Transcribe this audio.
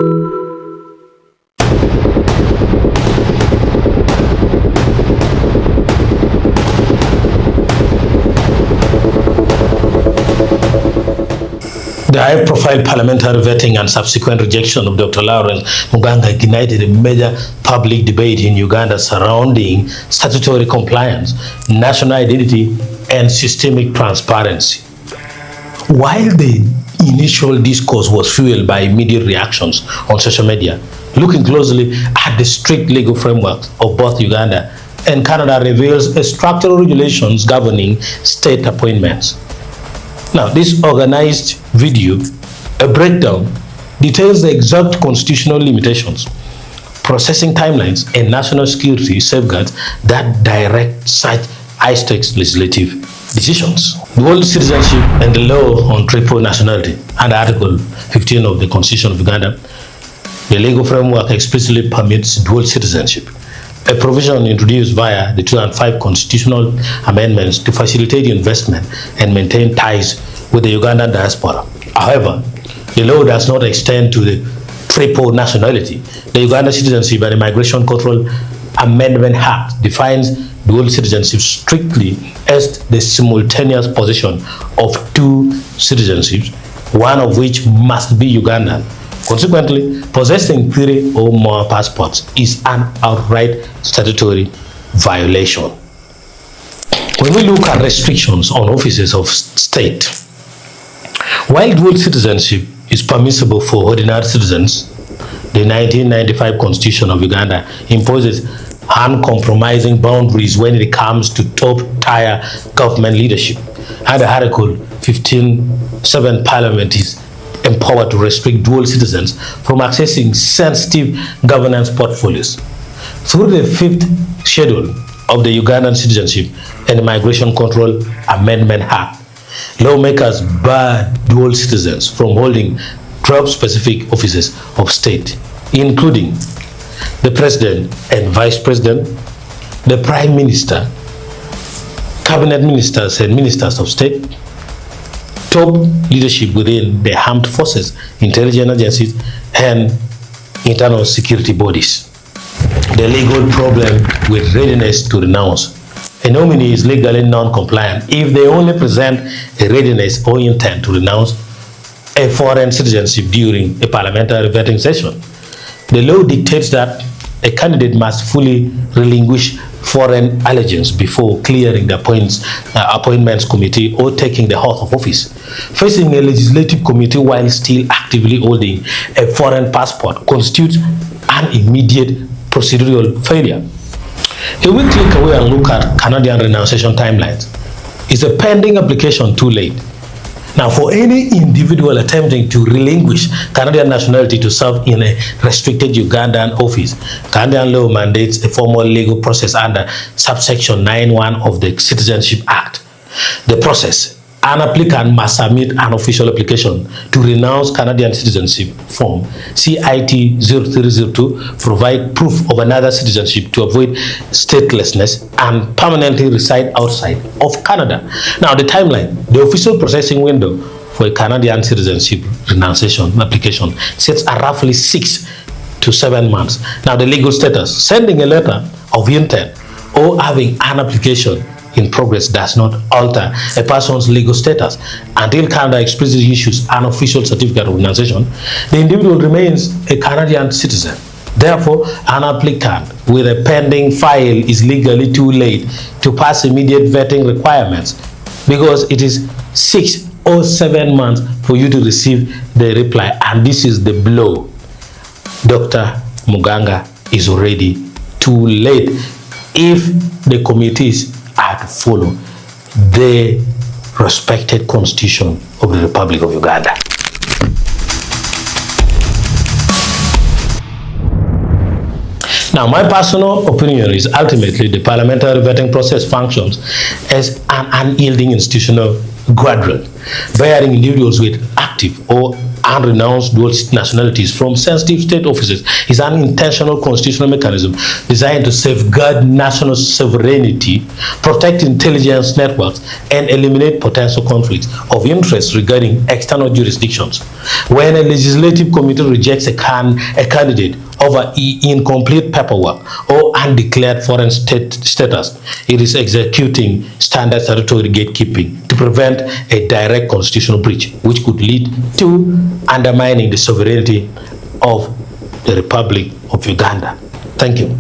The high-profile parliamentary vetting and subsequent rejection of Dr. Lawrence Muganga ignited a major public debate in Uganda surrounding statutory compliance, national identity, and systemic transparency. While the initial discourse was fueled by immediate reactions on social media, looking closely at the strict legal frameworks of both Uganda and Canada reveals structural regulations governing state appointments. Now, this organized video, a breakdown, details the exact constitutional limitations, processing timelines, and national security safeguards that direct such high-stakes legislative decisions. Dual citizenship and the law on triple nationality, under Article 15 of the Constitution of Uganda, the legal framework explicitly permits dual citizenship, a provision introduced via the 2005 constitutional amendments to facilitate investment and maintain ties with the Ugandan diaspora. However, the law does not extend to the triple nationality. The Uganda Citizenship and Immigration Control Amendment Act defines dual citizenship strictly as the simultaneous possession of two citizenships, one of which must be Ugandan. Consequently, possessing 3 or more passports is an outright statutory violation. When we look at restrictions on offices of state, while dual citizenship is permissible for ordinary citizens, the 1995 Constitution of Uganda imposes uncompromising boundaries when it comes to top-tier government leadership. Under Article 15(7), Parliament is empowered to restrict dual citizens from accessing sensitive governance portfolios. Through the 5th schedule of the Ugandan Citizenship and Immigration Control Amendment Act, lawmakers bar dual citizens from holding 12 specific offices of state, including the President and Vice President, the Prime Minister, Cabinet Ministers and Ministers of State, top leadership within the armed forces, intelligence agencies, and internal security bodies. The legal problem with readiness to renounce. A nominee is legally non-compliant if they only present a readiness or intent to renounce a foreign citizenship during a parliamentary vetting session. The law dictates that a candidate must fully relinquish foreign allegiance before clearing the appointments committee or taking the oath of office. Facing a legislative committee while still actively holding a foreign passport constitutes an immediate procedural failure. If we click away and look at Canadian renunciation timelines, is a pending application too late? Now, for any individual attempting to relinquish Canadian nationality to serve in a restricted Ugandan office, Canadian law mandates a formal legal process under subsection 9(1) of the Citizenship Act. The process: an applicant must submit an official application to renounce Canadian citizenship form CIT 0302, provide proof of another citizenship to avoid statelessness, and permanently reside outside of Canada. Now, the timeline: the official processing window for a Canadian citizenship renunciation application sets a roughly 6 to 7 months. Now, the legal status: sending a letter of intent or having an application in progress does not alter a person's legal status. Until Canada explicitly issues an official certificate of renunciation, the individual remains a Canadian citizen. Therefore, an applicant with a pending file is legally too late to pass immediate vetting requirements because it is 6 or 7 months for you to receive the reply. And this is the blow. Dr. Muganga is already too late if the committees are to follow the respected constitution of the Republic of Uganda. Now, my personal opinion is ultimately the parliamentary vetting process functions as an unyielding institutional guardrail, bearing individuals with active or unrenounced dual nationalities from sensitive state offices is an intentional constitutional mechanism designed to safeguard national sovereignty, protect intelligence networks, and eliminate potential conflicts of interest regarding external jurisdictions. When a legislative committee rejects a candidate over incomplete paperwork or undeclared foreign status, it is executing standard statutory gatekeeping to prevent a direct constitutional breach, which could lead to undermining the sovereignty of the Republic of Uganda. Thank you.